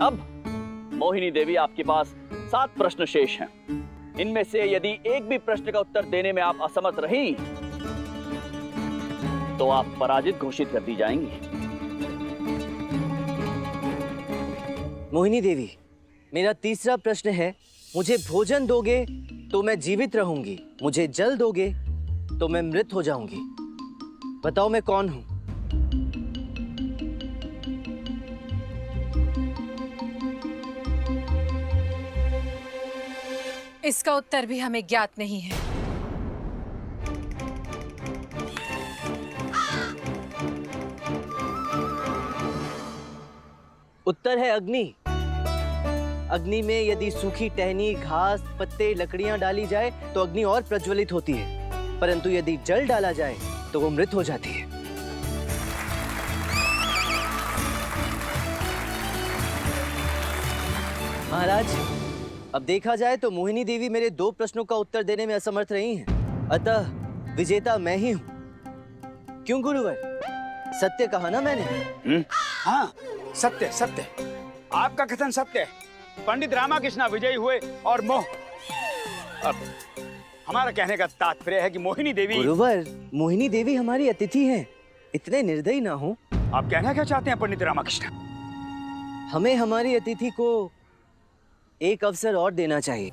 अब मोहिनी देवी, आपके पास 7 प्रश्न शेष हैं। इनमें से यदि एक भी प्रश्न का उत्तर देने में आप असमर्थ रही तो आप पराजित घोषित कर दी जाएंगी। मोहिनी देवी, मेरा तीसरा प्रश्न है, मुझे भोजन दोगे तो मैं जीवित रहूंगी, मुझे जल दोगे तो मैं मृत हो जाऊंगी। बताओ मैं कौन हूं? इसका उत्तर भी हमें ज्ञात नहीं है। उत्तर है अग्नि। अग्नि में यदि सूखी टहनी, घास, पत्ते, लकड़ियां डाली जाए तो अग्नि और प्रज्वलित होती है, परंतु यदि जल डाला जाए तो वो मृत हो जाती है। महाराज, अब देखा जाए तो मोहिनी देवी मेरे 2 प्रश्नों का उत्तर देने में असमर्थ रही हैं, अतः विजेता मैं ही हूं। क्यों गुरुवर, सत्य कहा ना मैंने? हाँ, सत्य सत्य, आपका कथन सत्य है। पंडित रामाकृष्ण विजयी हुए और अब हमारा कहने का तात्पर्य है कि मोहिनी देवी। गुरुवर, मोहिनी देवी हमारी अतिथि हैं, इतने निर्दयी ना हो। आप कहना क्या चाहते हैं पंडित रामाकृष्ण? हमें हमारी अतिथि को एक अवसर और देना चाहिए।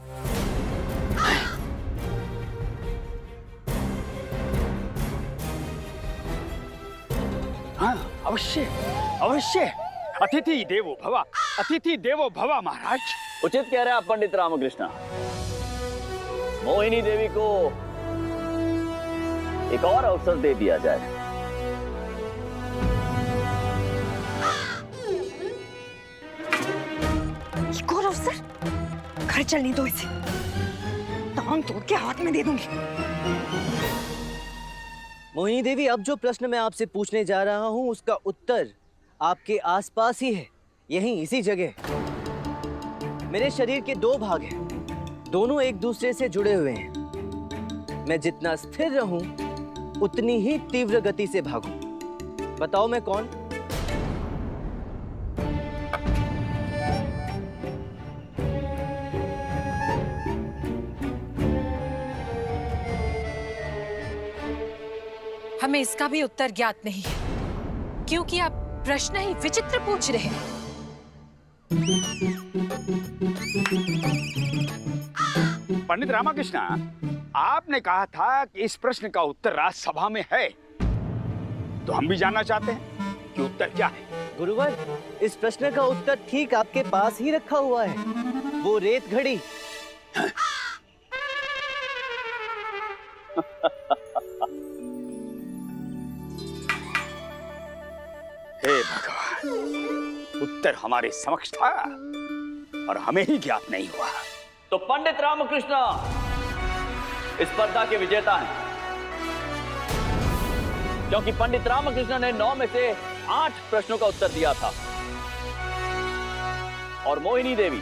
हाँ, अवश्य अवश्य। अतिथि देवो भव, अतिथि देवो भव महाराज। उचित कह रहे हैं आप पंडित रामकृष्ण। मोहिनी देवी को एक और अवसर दे दिया जाए। एक और अवसर? घर चलने दो इसे, टांग तोड़ के हाथ में दे दूंगी। मोहिनी देवी, अब जो प्रश्न मैं आपसे पूछने जा रहा हूं उसका उत्तर आपके आसपास ही है, यहीं इसी जगह। मेरे शरीर के 2 भाग हैं, दोनों एक दूसरे से जुड़े हुए हैं। मैं जितना स्थिर रहूं उतनी ही तीव्र गति से भागूं। बताओ मैं कौन? हमें इसका भी उत्तर ज्ञात नहीं है, क्योंकि आप प्रश्न ही विचित्र पूछ रहे हैं। पंडित रामाकृष्ण, आपने कहा था कि इस प्रश्न का उत्तर राज्यसभा में है, तो हम भी जानना चाहते हैं कि उत्तर क्या है। गुरुवर, इस प्रश्न का उत्तर ठीक आपके पास ही रखा हुआ है, वो रेत घड़ी। हे भगवान, उत्तर हमारे समक्ष था और हमें ही ज्ञात नहीं हुआ। तो पंडित रामकृष्ण इस स्पर्धा के विजेता हैं, क्योंकि पंडित रामकृष्ण ने 9 में से 8 प्रश्नों का उत्तर दिया था और मोहिनी देवी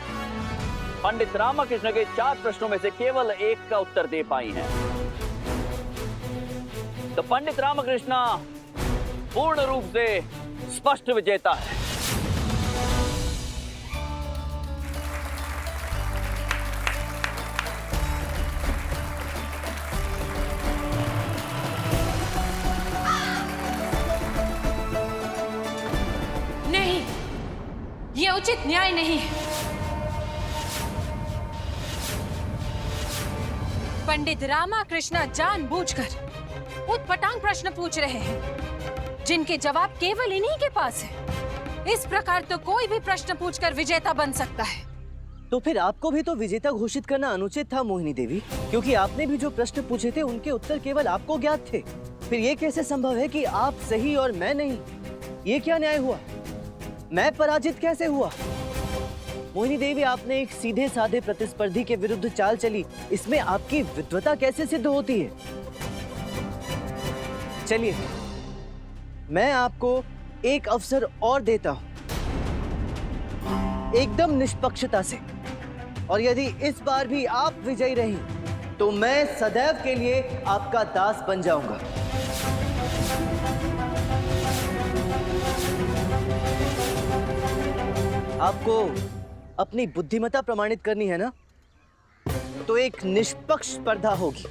पंडित रामकृष्ण के 4 प्रश्नों में से केवल 1 का उत्तर दे पाई हैं। तो पंडित रामकृष्ण पूर्ण रूप से स्पष्ट विजेता है। नहीं, यह उचित न्याय नहीं है। पंडित रामाकृष्ण जानबूझकर उटपटांग प्रश्न पूछ रहे हैं, जिनके जवाब केवल इन्हीं के पास है। इस प्रकार तो कोई भी प्रश्न पूछकर विजेता बन सकता है। तो फिर आपको भी तो विजेता घोषित करना अनुचित था मोहिनी देवी, क्योंकि आपने भी जो प्रश्न पूछे थे उनके उत्तर केवल आपको ज्ञात थे। फिर ये कैसे संभव है कि आप सही और मैं नहीं? ये क्या न्याय हुआ? मैं पराजित कैसे हुआ? मोहिनी देवी, आपने एक सीधे साधे प्रतिस्पर्धी के विरुद्ध चाल चली, इसमें आपकी विद्वता कैसे सिद्ध होती है? चलिए, मैं आपको एक अवसर और देता हूं, एकदम निष्पक्षता से, और यदि इस बार भी आप विजयी रही तो मैं सदैव के लिए आपका दास बन जाऊंगा। आपको अपनी बुद्धिमत्ता प्रमाणित करनी है ना? तो एक निष्पक्ष स्पर्धा होगी।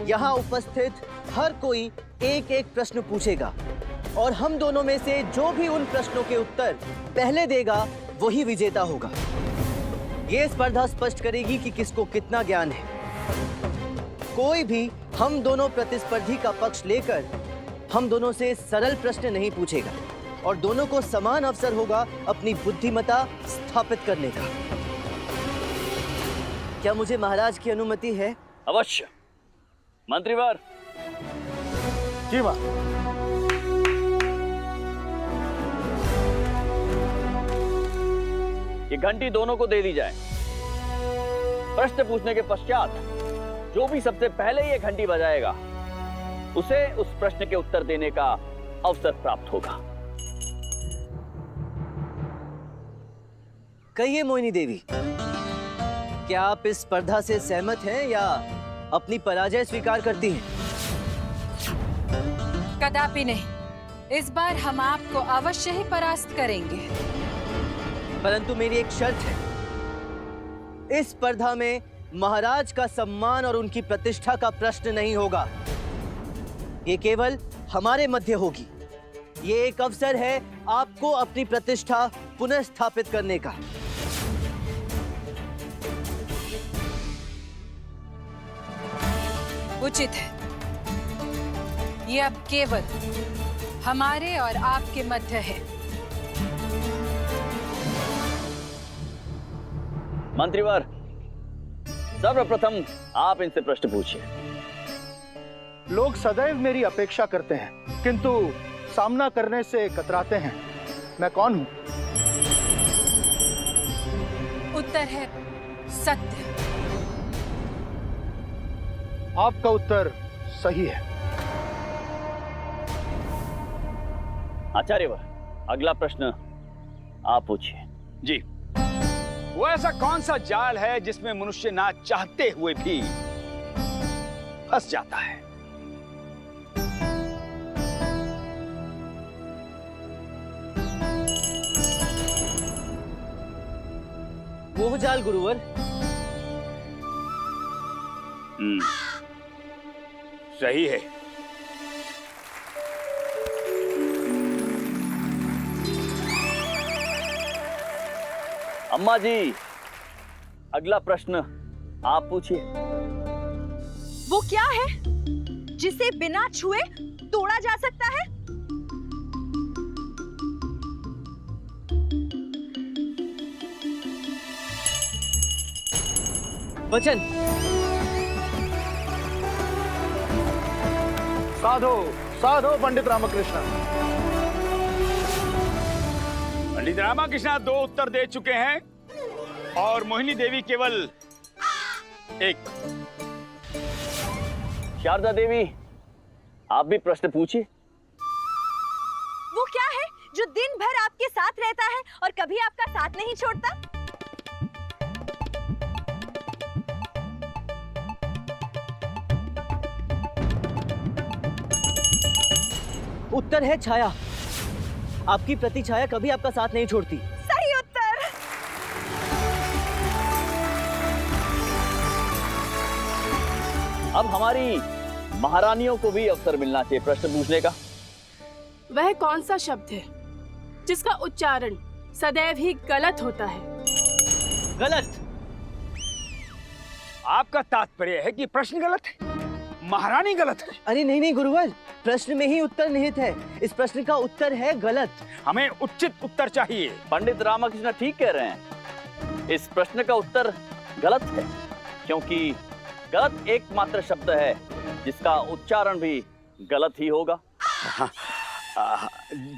यहाँ उपस्थित हर कोई एक एक प्रश्न पूछेगा और हम दोनों में से जो भी उन प्रश्नों के उत्तर पहले देगा वही विजेता होगा। ये स्पर्धा स्पष्ट करेगी कि किसको कितना ज्ञान है। कोई भी हम दोनों प्रतिस्पर्धी का पक्ष लेकर हम दोनों से सरल प्रश्न नहीं पूछेगा और दोनों को समान अवसर होगा अपनी बुद्धिमत्ता स्थापित करने का। क्या मुझे महाराज की अनुमति है? अवश्य। मंत्रीवर। जी मां। ये घंटी दोनों को दे दी जाए। प्रश्न पूछने के पश्चात जो भी सबसे पहले ये घंटी बजाएगा उसे उस प्रश्न के उत्तर देने का अवसर प्राप्त होगा। कहिए मोहिनी देवी, क्या आप इस स्पर्धा से सहमत हैं या अपनी पराजय स्वीकार करती हैं? कदापि नहीं। इस बार हम आपको अवश्य ही परास्त करेंगे। परंतु मेरी एक शर्त है। इस स्पर्धा में महाराज का सम्मान और उनकी प्रतिष्ठा का प्रश्न नहीं होगा। ये केवल हमारे मध्य होगी। ये एक अवसर है आपको अपनी प्रतिष्ठा पुनः स्थापित करने का। उचित है। ये अब केवल हमारे और आपके मध्य है। मंत्रीवर, सर्वप्रथम आप इनसे प्रश्न पूछिए। लोग सदैव मेरी अपेक्षा करते हैं किंतु सामना करने से कतराते हैं। मैं कौन हूं? उत्तर है सत्य। आपका उत्तर सही है। आचार्यवर, अगला प्रश्न आप पूछिए। जी, वो ऐसा कौन सा जाल है जिसमें मनुष्य ना चाहते हुए भी फंस जाता है? मोह जाल गुरुवर। सही है। अम्मा जी, अगला प्रश्न आप पूछिए। वो क्या है जिसे बिना छुए तोड़ा जा सकता है? वचन। साधो साधो पंडित रामकृष्ण। पंडित रामकृष्ण 2 उत्तर दे चुके हैं और मोहिनी देवी केवल 1। शारदा देवी, आप भी प्रश्न पूछिए। वो क्या है जो दिन भर आपके साथ रहता है और कभी आपका साथ नहीं छोड़ता? उत्तर है छाया। आपकी प्रतिछाया कभी आपका साथ नहीं छोड़ती। सही उत्तर। अब हमारी महारानियों को भी अवसर मिलना चाहिए प्रश्न पूछने का। वह कौन सा शब्द है जिसका उच्चारण सदैव ही गलत होता है? गलत। आपका तात्पर्य है कि प्रश्न गलत है, महारानी गलत है? अरे नहीं नहीं गुरुवर, प्रश्न में ही उत्तर निहित है। इस प्रश्न का उत्तर है गलत। हमें उचित उत्तर चाहिए। पंडित रामकृष्ण ठीक कह रहे हैं। इस प्रश्न का उत्तर गलत है क्योंकि गलत एकमात्र शब्द है जिसका उच्चारण भी गलत ही होगा।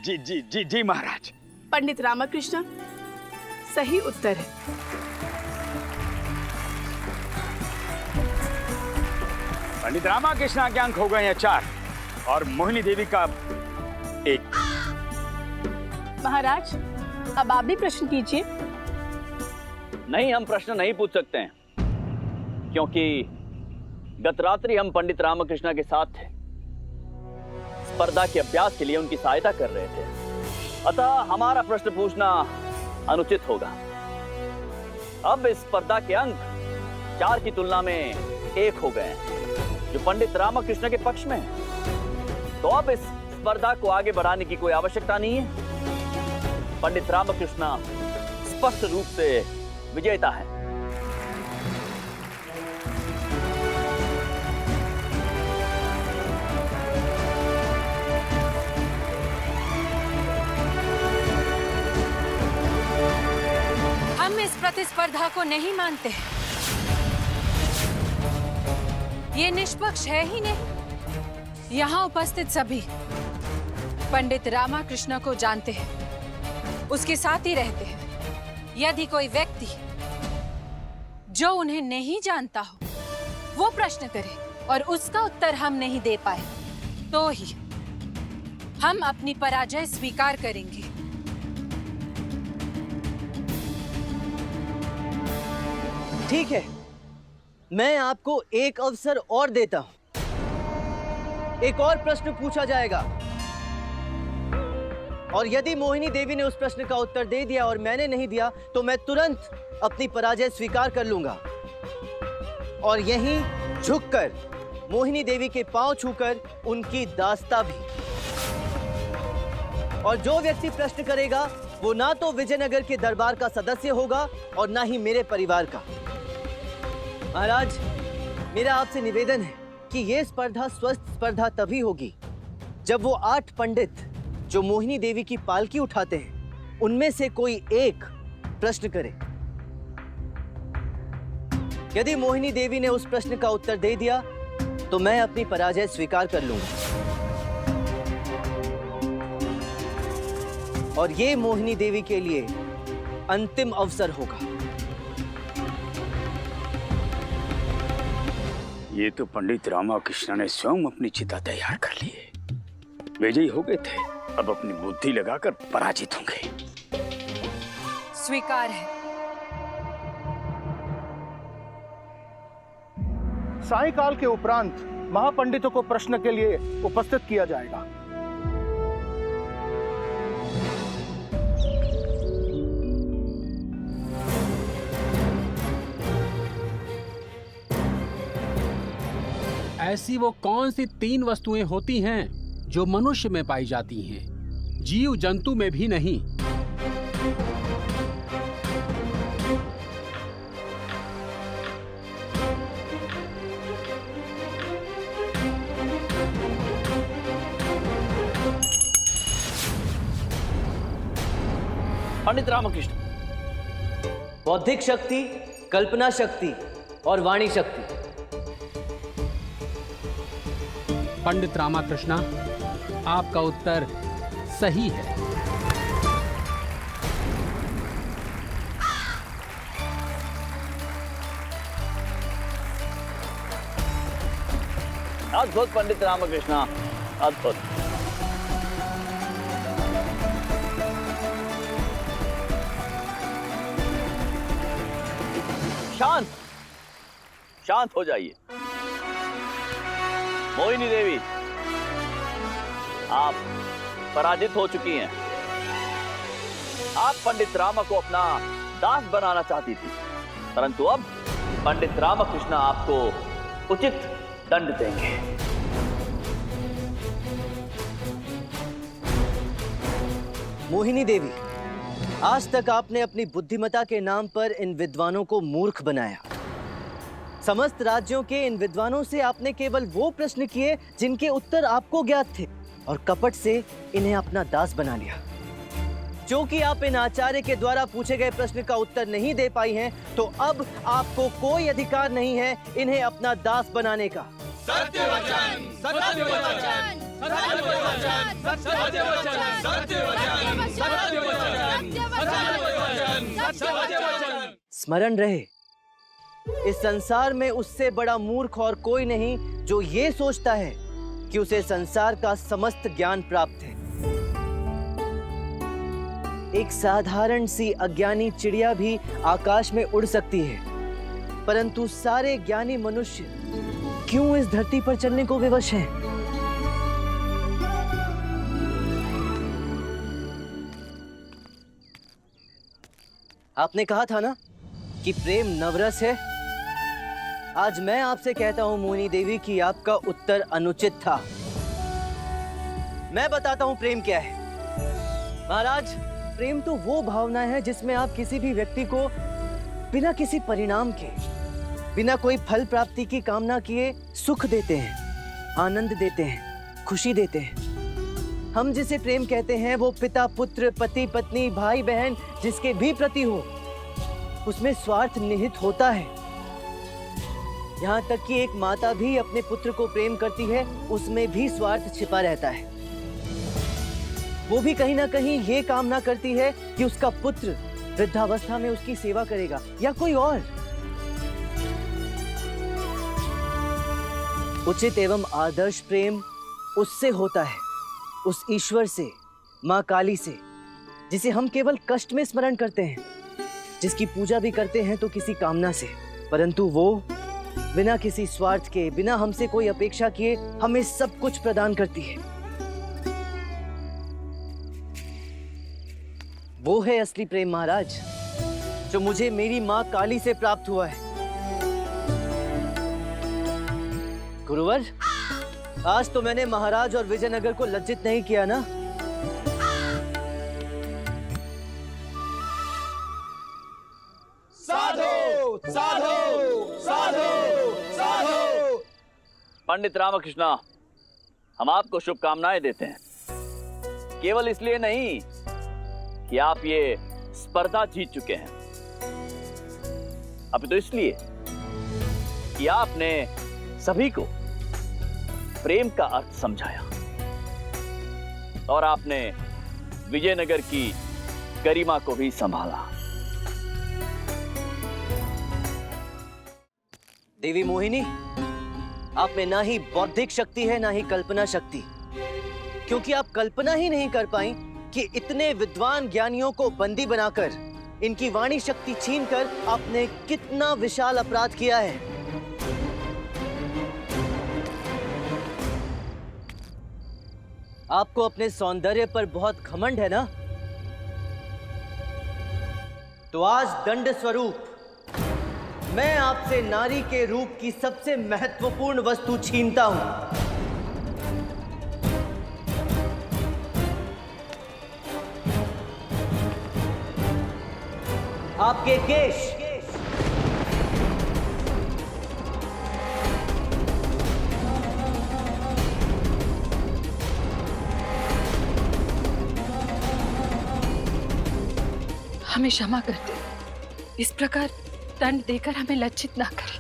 जी जी जी जी महाराज। पंडित रामकृष्ण, सही उत्तर है। पंडित रामकृष्ण के अंक हो गए हैं 4 और मोहिनी देवी का 1। महाराज, अब आप भी प्रश्न कीजिए। नहीं, हम प्रश्न नहीं पूछ सकते हैं क्योंकि गत रात्रि हम पंडित रामकृष्ण के साथ थे। स्पर्धा के अभ्यास के लिए उनकी सहायता कर रहे थे। अतः हमारा प्रश्न पूछना अनुचित होगा। अब इस स्पर्धा के अंक 4 की तुलना में 1 हो गए हैं, जो पंडित रामाकृष्ण के पक्ष में है। तो अब इस स्पर्धा को आगे बढ़ाने की कोई आवश्यकता नहीं है। पंडित रामकृष्ण स्पष्ट रूप से विजेता है। हम इस प्रतिस्पर्धा को नहीं मानते। ये निष्पक्ष है ही नहीं। यहाँ उपस्थित सभी पंडित रामाकृष्ण को जानते हैं, उसके साथ ही रहते हैं। यदि कोई व्यक्ति जो उन्हें नहीं जानता हो वो प्रश्न करे और उसका उत्तर हम नहीं दे पाए, तो ही हम अपनी पराजय स्वीकार करेंगे। ठीक है, मैं आपको एक अवसर और देता हूं। एक और प्रश्न पूछा जाएगा, और यदि मोहिनी देवी ने उस प्रश्न का उत्तर दे दिया और मैंने नहीं दिया, तो मैं तुरंत अपनी पराजय स्वीकार कर लूंगा और यहीं झुककर मोहिनी देवी के पांव छूकर उनकी दास्ता भी। और जो व्यक्ति प्रश्न करेगा वो ना तो विजयनगर के दरबार का सदस्य होगा और ना ही मेरे परिवार का। महाराज, मेरा आपसे निवेदन है कि यह स्पर्धा स्वस्थ स्पर्धा तभी होगी जब वो 8 पंडित जो मोहिनी देवी की पालकी उठाते हैं उनमें से कोई एक प्रश्न करे। यदि मोहिनी देवी ने उस प्रश्न का उत्तर दे दिया तो मैं अपनी पराजय स्वीकार कर लूंगा, और ये मोहिनी देवी के लिए अंतिम अवसर होगा। ये तो पंडित रामाकृष्ण ने स्वयं अपनी चिता तैयार कर ली है। विजयी हो गए थे, अब अपनी बुद्धि लगाकर पराजित होंगे। स्वीकार है। सायंकाल के उपरांत महापंडितों को प्रश्न के लिए उपस्थित किया जाएगा। ऐसी वो कौन सी 3 वस्तुएं होती हैं जो मनुष्य में पाई जाती हैं, जीव जंतु में भी नहीं? पंडित रामकृष्ण, बौद्धिक शक्ति, कल्पना शक्ति और वाणी शक्ति। पंडित रामाकृष्ण, आपका उत्तर सही है। अद्भुत पंडित रामकृष्ण, अद्भुत। शांत शांत हो जाइए। मोहिनी देवी, आप पराजित हो चुकी हैं। आप पंडित रामा को अपना दास बनाना चाहती थी, परंतु अब पंडित रामकृष्ण आपको उचित दंड देंगे। मोहिनी देवी, आज तक आपने अपनी बुद्धिमता के नाम पर इन विद्वानों को मूर्ख बनाया। समस्त राज्यों के इन विद्वानों से आपने केवल वो प्रश्न किए जिनके उत्तर आपको ज्ञात थे, और कपट से इन्हें अपना दास बना लिया। क्योंकि आप इन आचार्य के द्वारा पूछे गए प्रश्न का उत्तर नहीं दे पाई हैं, तो अब आपको कोई अधिकार नहीं है इन्हें अपना दास बनाने का। सत्य वचन, सत्य वचन, सत्य वचन, सत्य वचन, सत्य वचन, सत्य वचन, सत्य वचन। स्मरण रहे, इस संसार में उससे बड़ा मूर्ख और कोई नहीं जो ये सोचता है कि उसे संसार का समस्त ज्ञान प्राप्त है। एक साधारण सी अज्ञानी चिड़िया भी आकाश में उड़ सकती है, परंतु सारे ज्ञानी मनुष्य क्यों इस धरती पर चलने को विवश हैं? आपने कहा था ना कि प्रेम नवरस है। आज मैं आपसे कहता हूं मोहिनी देवी कि आपका उत्तर अनुचित था। मैं बताता हूं प्रेम क्या है। महाराज, प्रेम तो वो भावना है जिसमें आप किसी भी व्यक्ति को बिना किसी परिणाम के, बिना कोई फल प्राप्ति की कामना किए सुख देते हैं, आनंद देते हैं, खुशी देते हैं। हम जिसे प्रेम कहते हैं वो पिता पुत्र, पति पत्नी, भाई बहन जिसके भी प्रति हो, उसमें स्वार्थ निहित होता है। यहाँ तक कि एक माता भी अपने पुत्र को प्रेम करती है, उसमें भी स्वार्थ छिपा रहता है। वो भी कहीं ना कहीं ये कामना करती है कि उसका पुत्र वृद्धावस्था में उसकी सेवा करेगा या कोई और। उचित एवं आदर्श प्रेम उससे होता है, उस ईश्वर से, माँ काली से, जिसे हम केवल कष्ट में स्मरण करते हैं, जिसकी पूजा भी करते हैं तो किसी कामना से, परंतु वो बिना किसी स्वार्थ के, बिना हमसे कोई अपेक्षा किए हमें सब कुछ प्रदान करती है। वो है असली प्रेम महाराज, जो मुझे मेरी माँ काली से प्राप्त हुआ है। गुरुवर, आज तो मैंने महाराज और विजयनगर को लज्जित नहीं किया ना? साधु साधु साधु साधु। पंडित रामकृष्णा, हम आपको शुभकामनाएं देते हैं, केवल इसलिए नहीं कि आप ये स्पर्धा जीत चुके हैं, अभी तो इसलिए कि आपने सभी को प्रेम का अर्थ समझाया और आपने विजयनगर की गरिमा को भी संभाला। देवी मोहिनी, आप में ना ही बौद्धिक शक्ति है ना ही कल्पना शक्ति, क्योंकि आप कल्पना ही नहीं कर पाई कि इतने विद्वान ज्ञानियों को बंदी बनाकर, इनकी वाणी शक्ति छीनकर आपने कितना विशाल अपराध किया है। आपको अपने सौंदर्य पर बहुत घमंड है ना? तो आज दंड स्वरूप मैं आपसे नारी के रूप की सबसे महत्वपूर्ण वस्तु छीनता हूं। आपके केश। हमें क्षमा कर दे, इस प्रकार दंड देकर हमें लज्जित ना करें।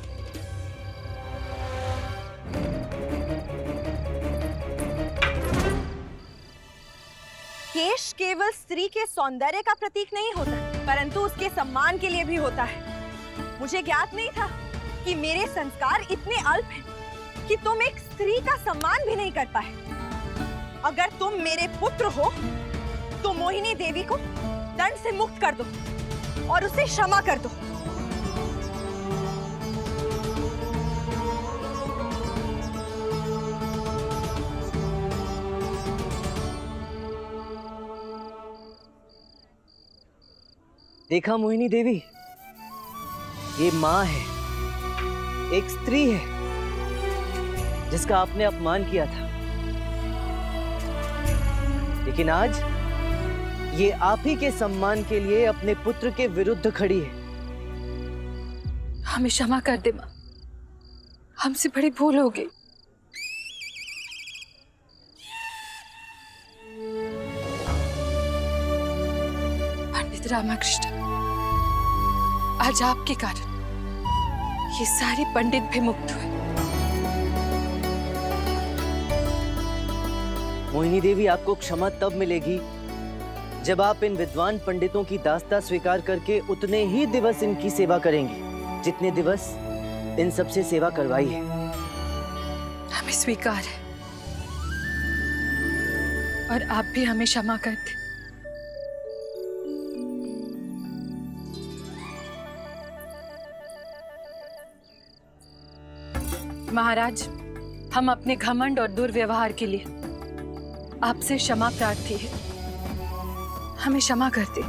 केश केवल स्त्री के सौंदर्य का प्रतीक नहीं होता, परंतु उसके सम्मान के लिए भी होता है। मुझे ज्ञात नहीं था कि मेरे संस्कार इतने अल्प हैं कि तुम एक स्त्री का सम्मान भी नहीं कर पाए। अगर तुम मेरे पुत्र हो तो मोहिनी देवी को दंड से मुक्त कर दो और उसे क्षमा कर दो। देखा मोहिनी देवी, ये माँ है, एक स्त्री है जिसका आपने अपमान किया था, लेकिन आज ये आप ही के सम्मान के लिए अपने पुत्र के विरुद्ध खड़ी है। हमें क्षमा कर दे माँ, हमसे बड़ी भूल हो गई। पंडित रामकृष्ण, आज आपके कारण ये सारे पंडित भी मुक्त हुए। मोहिनी देवी, आपको क्षमा तब मिलेगी जब आप इन विद्वान पंडितों की दास्ता स्वीकार करके उतने ही दिवस इनकी सेवा करेंगी जितने दिवस इन सबसे सेवा करवाई है। हमें स्वीकार है और आप भी हमें क्षमा कर दे। महाराज, हम अपने घमंड और दुर्व्यवहार के लिए आपसे क्षमा प्रार्थी है, हमें क्षमा कर दे।